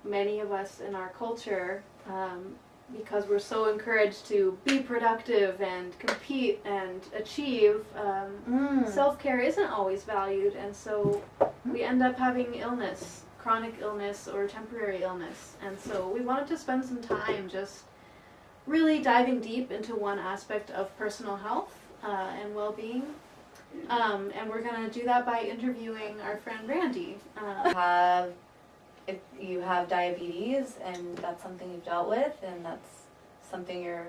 many of us in our culture, because we're so encouraged to be productive and compete and achieve, self-care isn't always valued, and so we end up having illness, chronic illness or temporary illness. And so we wanted to spend some time just really diving deep into one aspect of personal health and well-being. And we're going to do that by interviewing our friend Randy. If you have diabetes and that's something you've dealt with and that's something you're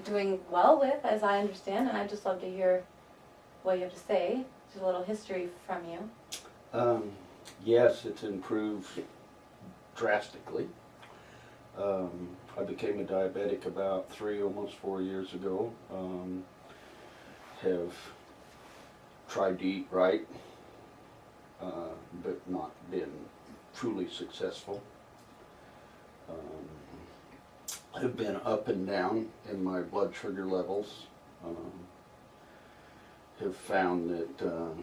doing well with, as I understand, and I'd just love to hear what you have to say, just a little history from you. Yes, it's improved drastically. I became a diabetic about 3, almost 4 years ago. Have tried to eat right, but not been truly successful. Have been up and down in my blood sugar levels. Have found that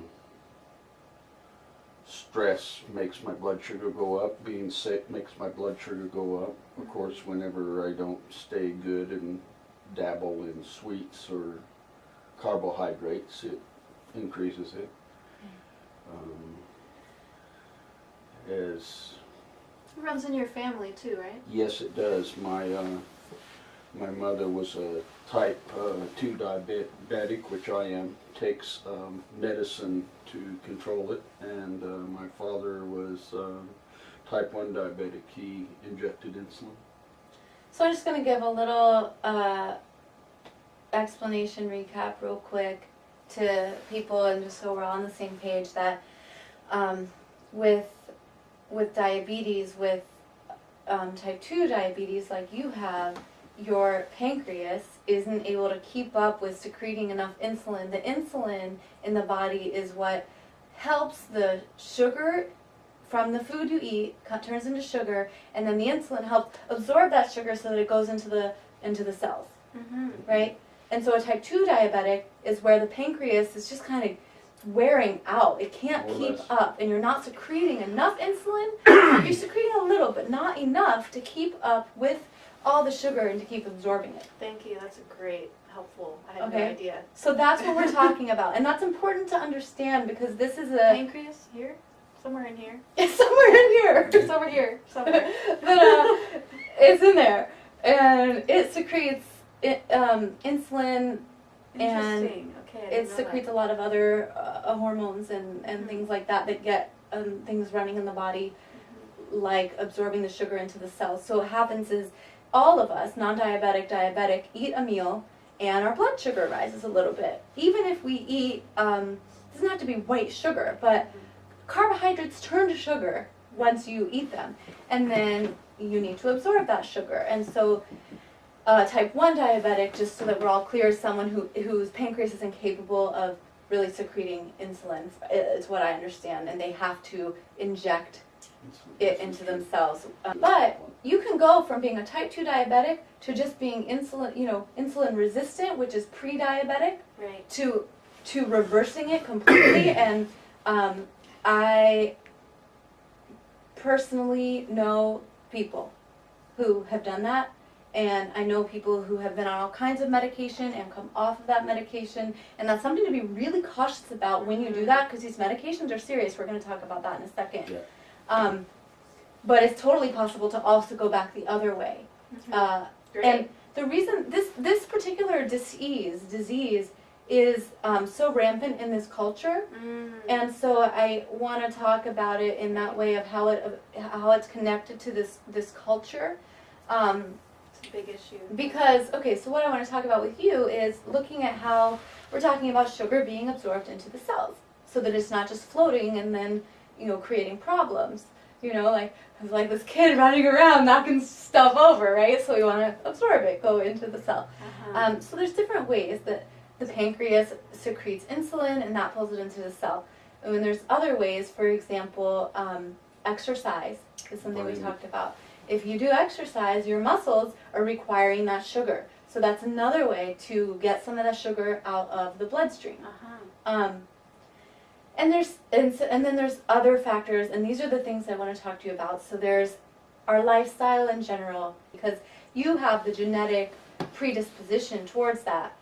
stress makes my blood sugar go up. Being sick makes my blood sugar go up. Of course, whenever I don't stay good and dabble in sweets or carbohydrates, it increases it. It runs in your family too, right? Yes, it does. My mother was a type 2 diabetic, which I am, takes medicine to control it, and my father was type 1 diabetic. He injected insulin. So I'm just going to give a little explanation, recap real quick to people, and just so we're all on the same page, that with diabetes, with type 2 diabetes like you have, your pancreas isn't able to keep up with secreting enough insulin. The insulin in the body is what helps the sugar from the food you eat turns into sugar, and then the insulin helps absorb that sugar so that it goes into the cells, right? And so a type 2 diabetic is where the pancreas is just kind of wearing out. It can't keep up, and you're not secreting enough insulin. You're secreting a little, but not enough to keep up with all the sugar and to keep absorbing it. Thank you. That's a great, helpful. I had no idea. So that's what we're talking about, and that's important to understand, because this is a pancreas here, somewhere in here. It's somewhere in here. It's over here, somewhere. But it's in there, and it secretes insulin, and it secretes a lot of other hormones and things like that get things running in the body, like absorbing the sugar into the cells. So what happens is all of us, non-diabetic, diabetic, eat a meal and our blood sugar rises a little bit. Even if we eat, it doesn't have to be white sugar, but carbohydrates turn to sugar once you eat them. And then you need to absorb that sugar. And so type 1 diabetic, just so that we're all clear, is someone whose pancreas is incapable of really secreting insulin, is what I understand, and they have to inject it into themselves. But you can go from being a type 2 diabetic to just being insulin resistant, which is pre-diabetic, right, to reversing it completely. And I personally know people who have done that. And I know people who have been on all kinds of medication and come off of that medication. And that's something to be really cautious about when you do that, because these medications are serious. We're going to talk about that in a second. Yeah. But it's totally possible to also go back the other way. And the reason this particular disease is so rampant in this culture, and so I want to talk about it in that way of how it's connected to this culture. Big issue. Because, so what I want to talk about with you is looking at how we're talking about sugar being absorbed into the cells, so that it's not just floating and then, creating problems. Like this kid running around knocking stuff over, right? So we want to absorb it, go into the cell. So there's different ways that the pancreas secretes insulin, and that pulls it into the cell. And then there's other ways, for example, exercise is something we talked about. If you do exercise, your muscles are requiring that sugar. So that's another way to get some of that sugar out of the bloodstream. And then there's other factors, and these are the things I want to talk to you about. So there's our lifestyle in general, because you have the genetic predisposition towards that.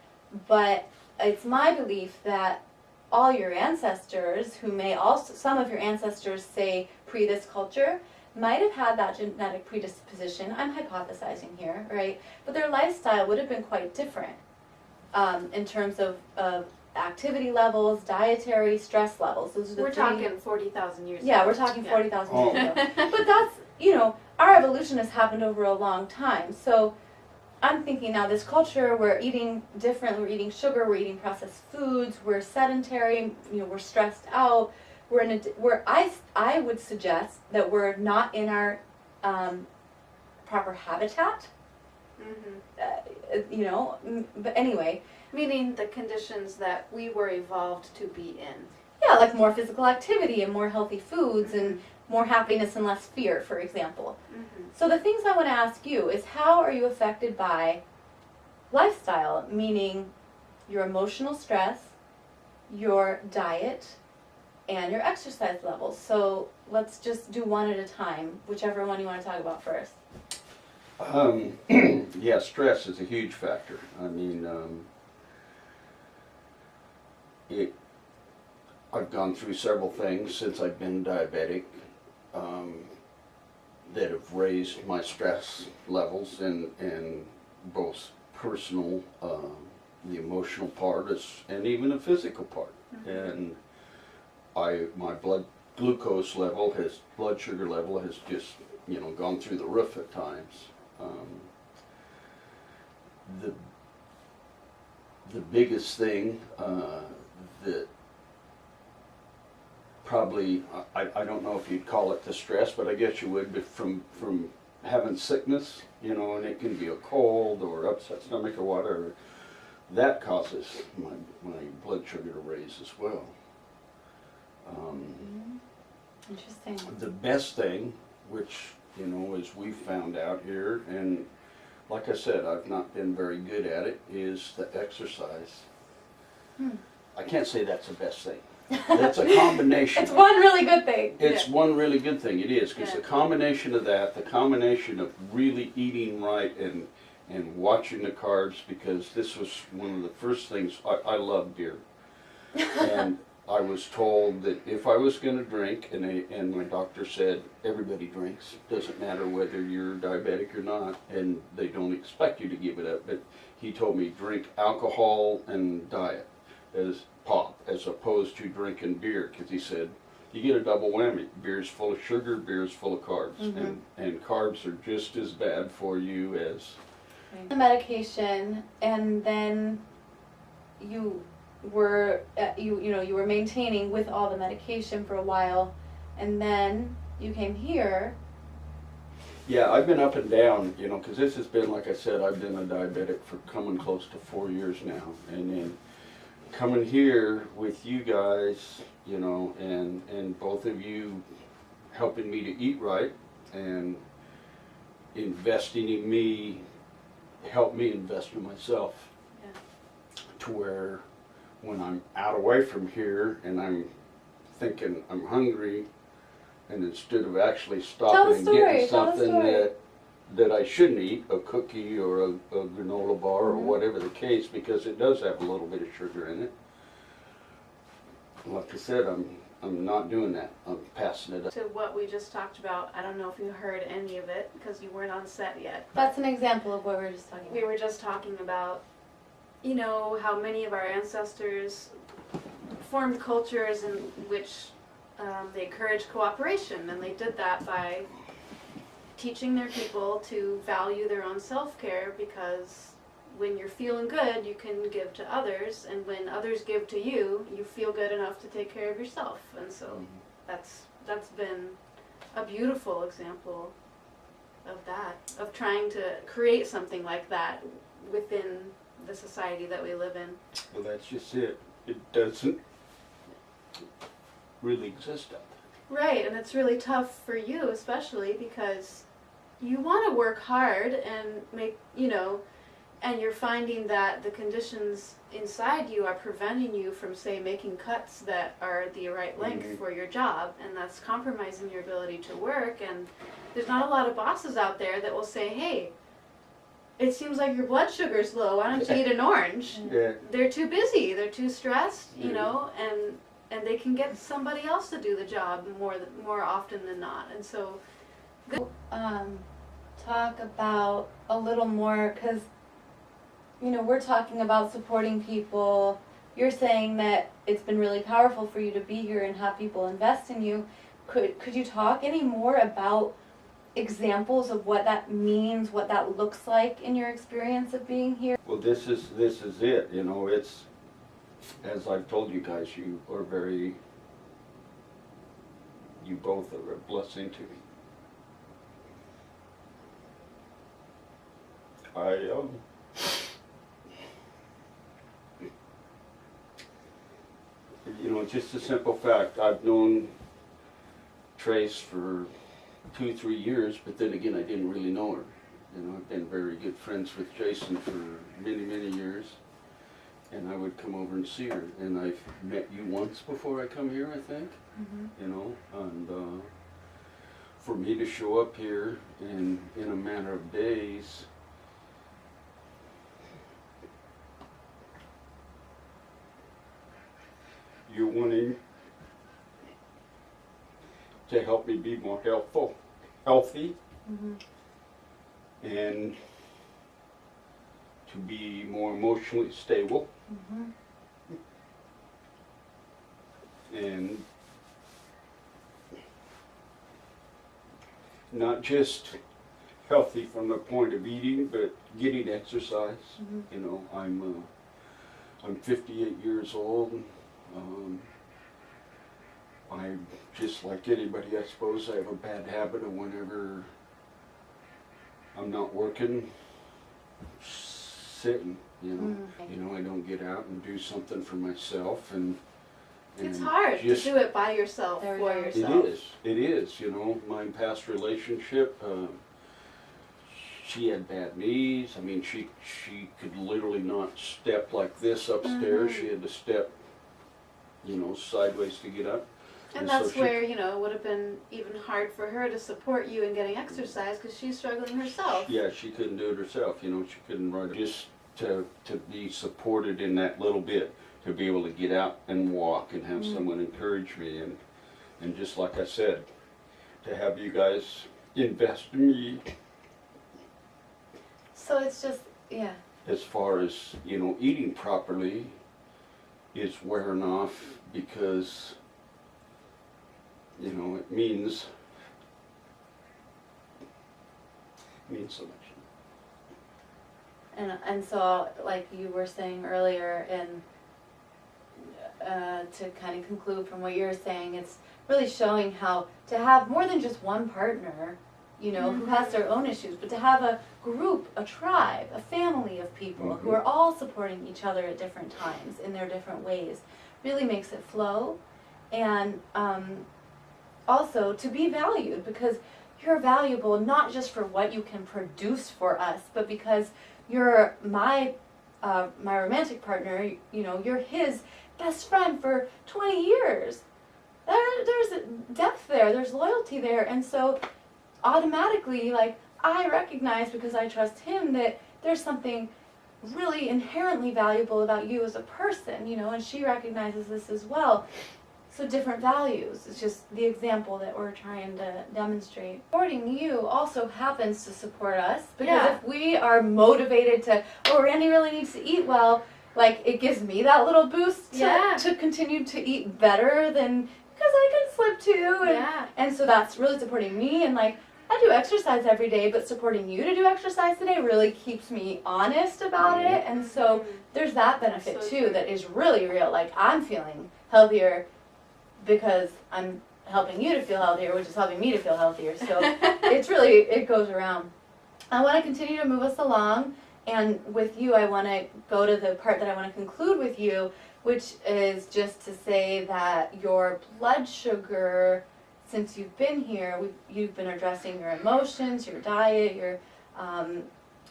But it's my belief that all your ancestors, who may also, some of your ancestors say pre this culture, might have had that genetic predisposition. I'm hypothesizing here, right? But their lifestyle would have been quite different in terms of activity levels, dietary, stress levels. Those are the We're three. talking 40,000 years Yeah, ago. we're talking 40,000 Oh. years ago. But that's, our evolution has happened over a long time. So I'm thinking now this culture, we're eating different, we're eating sugar, we're eating processed foods, we're sedentary, we're stressed out. I would suggest that we're not in our proper habitat. But anyway. Meaning the conditions that we were evolved to be in. Yeah, like more physical activity and more healthy foods and more happiness and less fear, for example. So the things I want to ask you is, how are you affected by lifestyle, meaning your emotional stress, your diet, and your exercise levels? So let's just do one at a time, whichever one you want to talk about first. Yeah, stress is a huge factor. I mean, I've gone through several things since I've been diabetic that have raised my stress levels in both personal, the emotional part, and even the physical part. And my blood sugar level has just gone through the roof at times. The biggest thing that probably, I don't know if you'd call it the stress, but I guess you would, but from having sickness, and it can be a cold or upset stomach or whatever, that causes my blood sugar to raise as well. Interesting. The best thing, which, as we found out here, and like I said, I've not been very good at it, is the exercise. I can't say that's the best thing. That's a combination. It's one really good thing. It's one really good thing, it is, because the combination of that, the combination of really eating right and watching the carbs, because this was one of the first things, I love beer. And I was told that if I was going to drink, and my doctor said, everybody drinks, doesn't matter whether you're diabetic or not, and they don't expect you to give it up, but he told me drink alcohol and diet as pop, as opposed to drinking beer, because he said, you get a double whammy. Beer's full of sugar, beer's full of carbs, and carbs are just as bad for you as... The medication, and then you were you were maintaining with all the medication for a while, and then you came here. Yeah, I've been up and down, because this has been, like I said, I've been a diabetic for coming close to 4 years now, and then coming here with you guys, and both of you helping me to eat right and investing in me, helped me invest in myself. To where when I'm out away from here and I'm thinking I'm hungry, and instead of actually stopping and getting something that I shouldn't eat, a cookie or a granola bar or whatever the case, because it does have a little bit of sugar in it. Like I said, I'm not doing that. I'm passing it up. To what we just talked about, I don't know if you heard any of it because you weren't on set yet. That's an example of what we were just talking about. We were just talking about, how many of our ancestors formed cultures in which they encouraged cooperation, and they did that by teaching their people to value their own self-care, because when you're feeling good, you can give to others, and when others give to you, you feel good enough to take care of yourself. And so that's been a beautiful example of that, of trying to create something like that within the society that we live in. Well, that's just it. It doesn't really exist out there. Right, and it's really tough for you, especially because you want to work hard and make, and you're finding that the conditions inside you are preventing you from, say, making cuts that are the right length for your job, and that's compromising your ability to work. And there's not a lot of bosses out there that will say, hey, it seems like your blood sugar's low, why don't you eat an orange? Yeah. They're too busy, they're too stressed, you know, and they can get somebody else to do the job more often than not. And so talk about a little more, because you know, we're talking about supporting people. You're saying that it's been really powerful for you to be here and have people invest in you. Could you talk any more about examples of what that means, what that looks like in your experience of being here? Well, this is it. You know, it's, as I've told you guys, you both are a blessing to me. You know, just a simple fact, I've known Trace for 2-3 years, but then again, I didn't really know her. You know, I've been very good friends with Jason for many years, and I would come over and see her. And I've met you once before I come here, I think. You know, and for me to show up here in a matter of days, you're wanting to help me be more healthy, and to be more emotionally stable, and not just healthy from the point of eating, but getting exercise. You know, I'm 58 years old. I'm just like anybody, I suppose. I have a bad habit of whenever I'm not working, sitting, you know. You know, I don't get out and do something for myself, and it's hard to do it by yourself, for yourself. It is, you know. My past relationship, she had bad knees. I mean, she could literally not step like this upstairs. She had to step, you know, sideways to get up. And that's where, you know, it would have been even hard for her to support you in getting exercise, because she's struggling herself. Yeah, she couldn't do it herself, you know, she couldn't run. Just to be supported in that little bit, to be able to get out and walk and have someone encourage me, and just like I said, to have you guys invest in me. So it's just, yeah. As far as, you know, eating properly is wearing off, because, you know, it means so much. And so, like you were saying earlier, and to kind of conclude from what you're saying, it's really showing how to have more than just one partner, you know, who has their own issues, but to have a group, a tribe, a family of people who are all supporting each other at different times in their different ways really makes it flow. And also to be valued, because you're valuable not just for what you can produce for us, but because you're my romantic partner, you know, you're his best friend for 20 years. There's depth there, there's loyalty there, and so automatically, like, I recognize, because I trust him, that there's something really inherently valuable about you as a person, you know, and she recognizes this as well. So different values. It's just the example that we're trying to demonstrate. Supporting you also happens to support us, because if we are motivated to, oh, Randy really needs to eat well, like, it gives me that little boost to continue to eat better than, because I can slip too. And so that's really supporting me, and like, I do exercise every day, but supporting you to do exercise today really keeps me honest about it. And so there's that benefit too that is really real. Like, I'm feeling healthier because I'm helping you to feel healthier, which is helping me to feel healthier. So it's really, it goes around. I want to continue to move us along, and with you, I want to go to the part that I want to conclude with you, which is just to say that your blood sugar, since you've been here, you've been addressing your emotions, your diet, your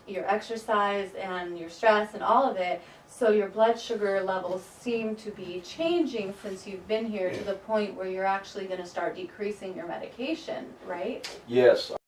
your exercise and your stress and all of it. So your blood sugar levels seem to be changing since you've been here to the point where you're actually going to start decreasing your medication, right? Yes,